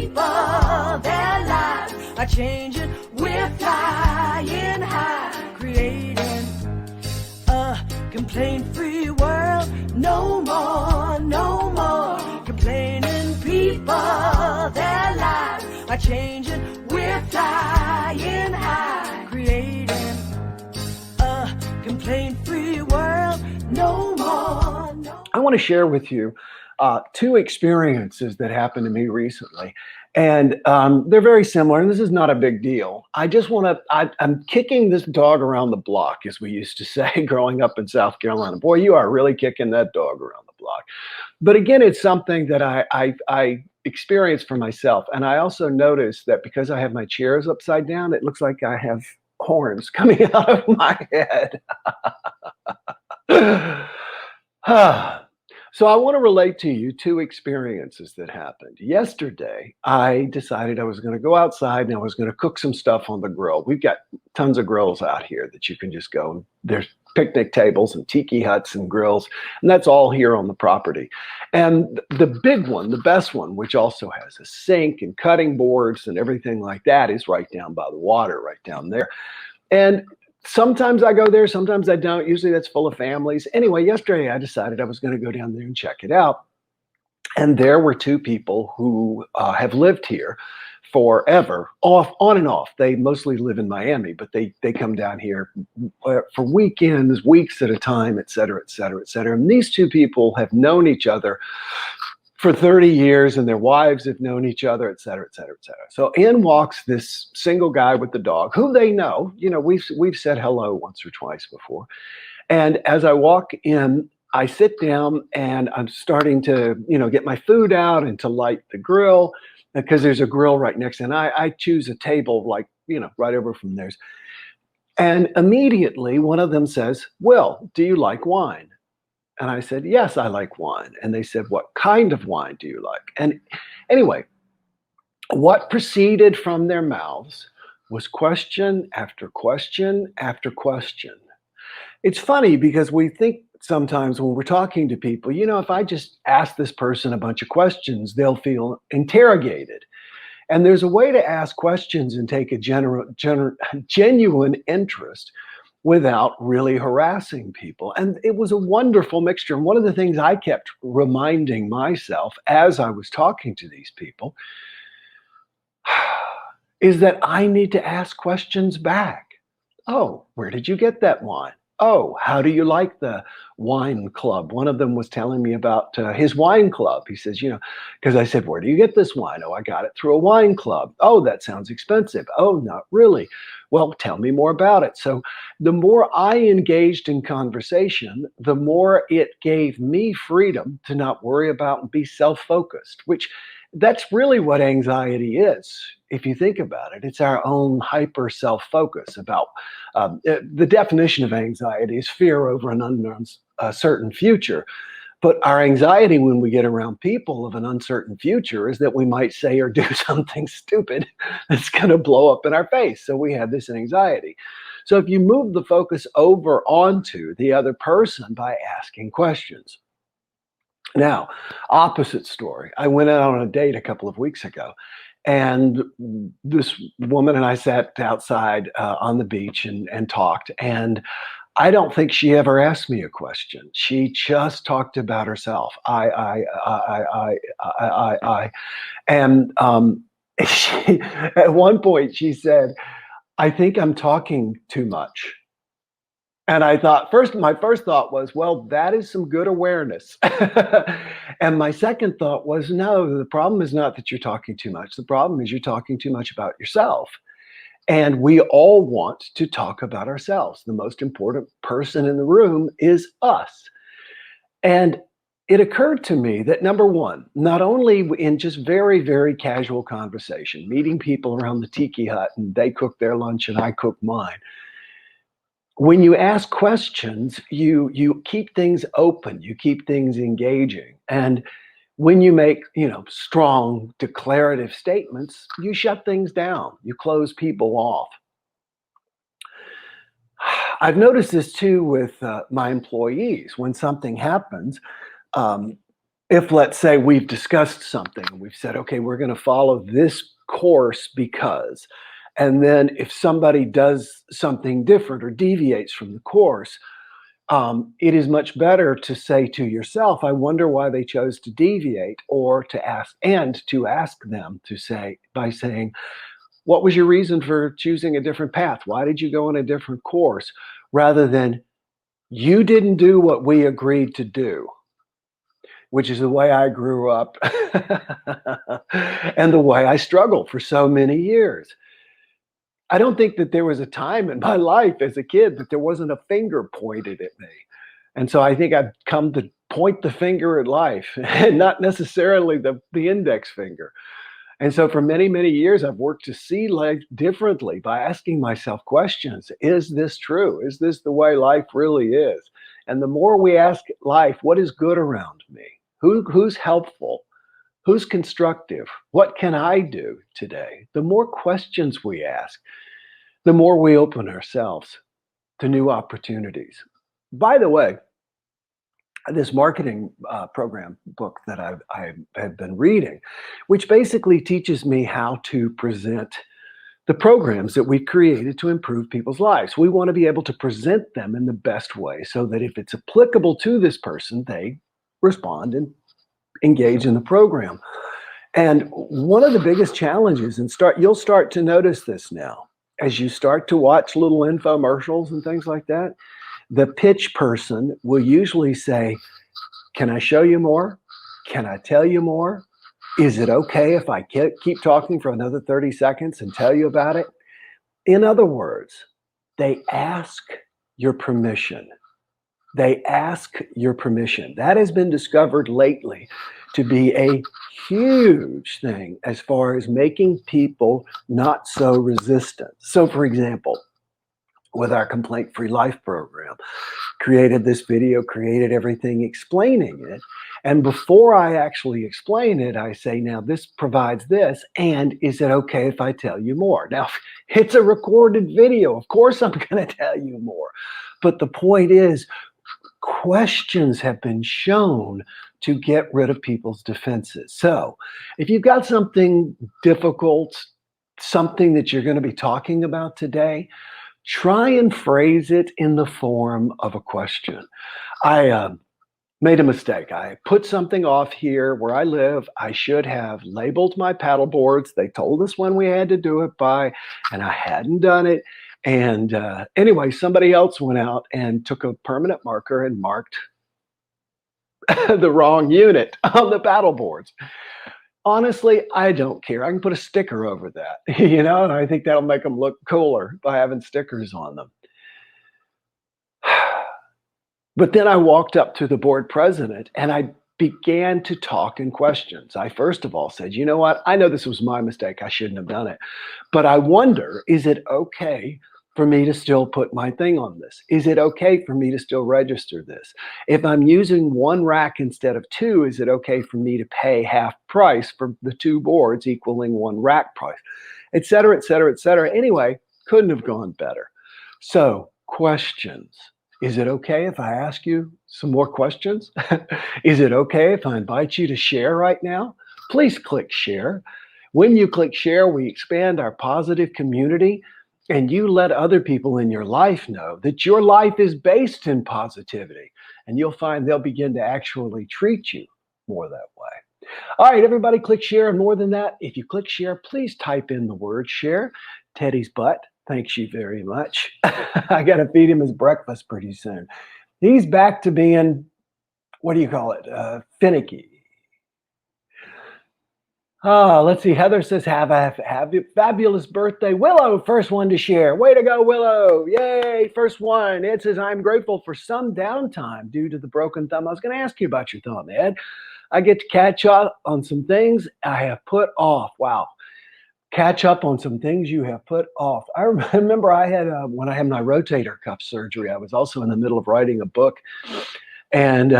people, their lives are changing. We're flying high, creating a complaint-free world. No more, no more complaining. People, their lives are changing. We're flying high, creating a complaint-free world. No more, no. I want to share with you two experiences that happened to me recently. And they're very similar, and this is not a big deal. I just want to, I'm kicking this dog around the block, as we used to say growing up in South Carolina. Boy, you are really kicking that dog around the block. But again, it's something that I experienced for myself. And I also noticed that because I have my chairs upside down, it looks like I have horns coming out of my head. So I want to relate to you two experiences that happened. Yesterday, I decided I was going to go outside and I was going to cook some stuff on the grill. We've got tons of grills out here that you can just go. There's picnic tables and tiki huts and grills, and that's all here on the property. And the big one, the best one, which also has a sink and cutting boards and everything like that, is right down by the water, right down there. And sometimes I go there, sometimes I don't. Usually that's full of families. Anyway, yesterday I decided I was going to go down there and check it out. And there were two people who have lived here forever, on and off. They mostly live in Miami, but they come down here for weekends, weeks at a time, et cetera, et cetera, et cetera. And these two people have known each other for 30 years, and their wives have known each other, et cetera, et cetera, et cetera. So in walks this single guy with the dog, who they know. You know, we've said hello once or twice before. And as I walk in, I sit down and I'm starting to, get my food out and to light the grill, because there's a grill right next. And I choose a table right over from theirs. And immediately one of them says, "Will, do you like wine?" And I said, "Yes, I like wine." And they said, "What kind of wine do you like?" And anyway, what proceeded from their mouths was question after question after question. It's funny because we think sometimes when we're talking to people, if I just ask this person a bunch of questions, they'll feel interrogated. And there's a way to ask questions and take a genuine interest without really harassing people. And it was a wonderful mixture. And one of the things I kept reminding myself as I was talking to these people is that I need to ask questions back. "Oh, where did you get that wine? Oh, how do you like the wine club?" One of them was telling me about his wine club. He says, because I said, "Where do you get this wine?" "Oh, I got it through a wine club." "Oh, that sounds expensive." "Oh, not really." "Well, tell me more about it." So the more I engaged in conversation, the more it gave me freedom to not worry about and be self-focused, which that's really what anxiety is. If you think about it, it's our own hyper self-focus about the definition of anxiety is fear over an uncertain future. But our anxiety when we get around people of an uncertain future is that we might say or do something stupid that's going to blow up in our face. So we have this anxiety. So if you move the focus over onto the other person by asking questions. Now, opposite story. I went out on a date a couple of weeks ago, and this woman and I sat outside on the beach and talked. And I don't think she ever asked me a question. She just talked about herself. I. And at one point she said, "I think I'm talking too much." And I thought, my first thought was, well, that is some good awareness. And my second thought was, no, the problem is not that you're talking too much. The problem is you're talking too much about yourself. And we all want to talk about ourselves. The most important person in the room is us. And it occurred to me that, number one, not only in just very, very casual conversation, meeting people around the tiki hut and they cook their lunch and I cook mine, when you ask questions, you keep things open, you keep things engaging. And when you make, strong declarative statements, you shut things down, you close people off. I've noticed this too with my employees. When something happens, if let's say we've discussed something and we've said, okay, we're going to follow this course because, and then if somebody does something different or deviates from the course, it is much better to say to yourself, I wonder why they chose to deviate, or to ask them to say, by saying, what was your reason for choosing a different path? Why did you go on a different course? Rather than, you didn't do what we agreed to do, which is the way I grew up and the way I struggled for so many years. I don't think that there was a time in my life as a kid that there wasn't a finger pointed at me. And so I think I've come to point the finger at life and not necessarily the index finger. And so for many, many years, I've worked to see life differently by asking myself questions. Is this true? Is this the way life really is? And the more we ask life, what is good around me? Who's helpful? Who's constructive? What can I do today? The more questions we ask, the more we open ourselves to new opportunities. By the way, this marketing program book that I have been reading, which basically teaches me how to present the programs that we've created to improve people's lives. We want to be able to present them in the best way so that if it's applicable to this person, they respond and engage in the program. And one of the biggest challenges, and you'll start to notice this now, as you start to watch little infomercials and things like that, the pitch person will usually say, can I show you more? Can I tell you more? Is it okay if I keep talking for another 30 seconds and tell you about it? In other words, they ask your permission. They ask your permission. That has been discovered lately to be a huge thing as far as making people not so resistant. So, for example, with our Complaint Free Life program, created this video, created everything explaining it. And before I actually explain it, I say, now this provides this, and is it okay if I tell you more? Now, it's a recorded video. Of course I'm going to tell you more. But the point is, questions have been shown to get rid of people's defenses. So if you've got something difficult, something that you're going to be talking about today, try and phrase it in the form of a question. I made a mistake. I put something off here where I live. I should have labeled my paddle boards. They told us when we had to do it by, and I hadn't done it. And anyway, somebody else went out and took a permanent marker and marked the wrong unit on the paddle boards. Honestly, I don't care. I can put a sticker over that, and I think that'll make them look cooler by having stickers on them. But then I walked up to the board president and I began to talk in questions. I first of all said, you know what? I know this was my mistake. I shouldn't have done it. But I wonder, is it okay for me to still put my thing on this? Is it okay for me to still register this? If I'm using one rack instead of two, is it okay for me to pay half price for the two boards equaling one rack price? Et cetera, et cetera, et cetera. Anyway, couldn't have gone better. So, questions. Is it okay if I ask you some more questions? Is it okay if I invite you to share right now? Please click share. When you click share, we expand our positive community, and you let other people in your life know that your life is based in positivity, and you'll find they'll begin to actually treat you more that way. All right, everybody, click share. And more than that, if you click share, please type in the word share. Teddy's butt thanks you very much. I got to feed him his breakfast pretty soon. He's back to being, what do you call it, finicky. Oh, let's see. Heather says, have a fabulous birthday. Willow, first one to share. Way to go, Willow. Yay, first one. Ed says, I'm grateful for some downtime due to the broken thumb. I was going to ask you about your thumb, Ed. I get to catch up on some things I have put off. Wow. Catch up on some things you have put off. I remember I had, when I had my rotator cuff surgery, I was also in the middle of writing a book. And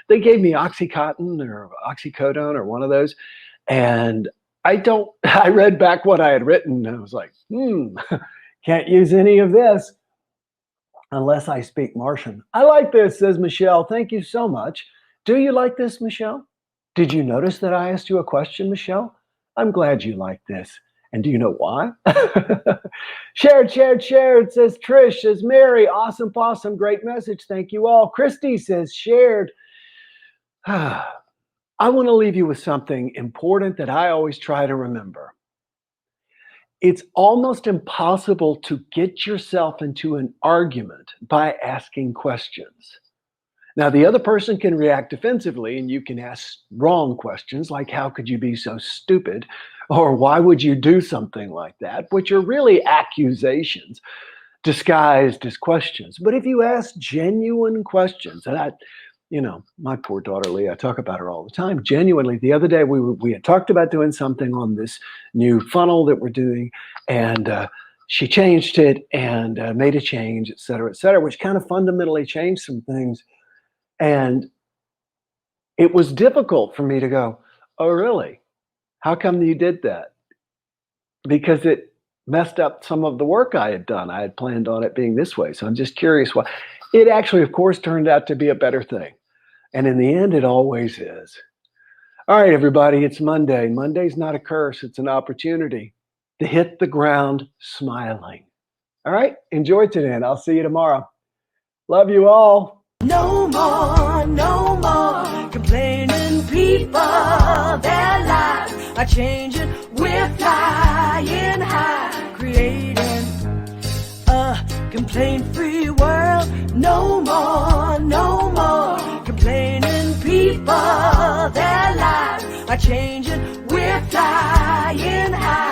they gave me Oxycontin or Oxycodone or one of those. And I read back what I had written. And I was like, can't use any of this unless I speak Martian. I like this, says Michelle. Thank you so much. Do you like this, Michelle? Did you notice that I asked you a question, Michelle? I'm glad you like this. And do you know why? Shared, shared, shared, says Trish, says Mary. Awesome, possum, great message. Thank you all. Christy says shared. I want to leave you with something important that I always try to remember. It's almost impossible to get yourself into an argument by asking questions. Now, the other person can react defensively, and you can ask wrong questions like, how could you be so stupid? Or why would you do something like that? Which are really accusations disguised as questions. But if you ask genuine questions, and my poor daughter Leah, I talk about her all the time. Genuinely, the other day we had talked about doing something on this new funnel that we're doing, and she changed it and made a change, et cetera, which kind of fundamentally changed some things. And it was difficult for me to go, oh, really? How come you did that? Because it messed up some of the work I had done. I had planned on it being this way. So I'm just curious why. It actually, of course, turned out to be a better thing. And in the end, it always is. All right, everybody, it's Monday. Monday's not a curse. It's an opportunity to hit the ground smiling. All right, enjoy today, and I'll see you tomorrow. Love you all. No more complaining. People, their lives are changing. We're flying high, creating a complaint-free world. No more complaining. People, their lives are changing. We're flying high.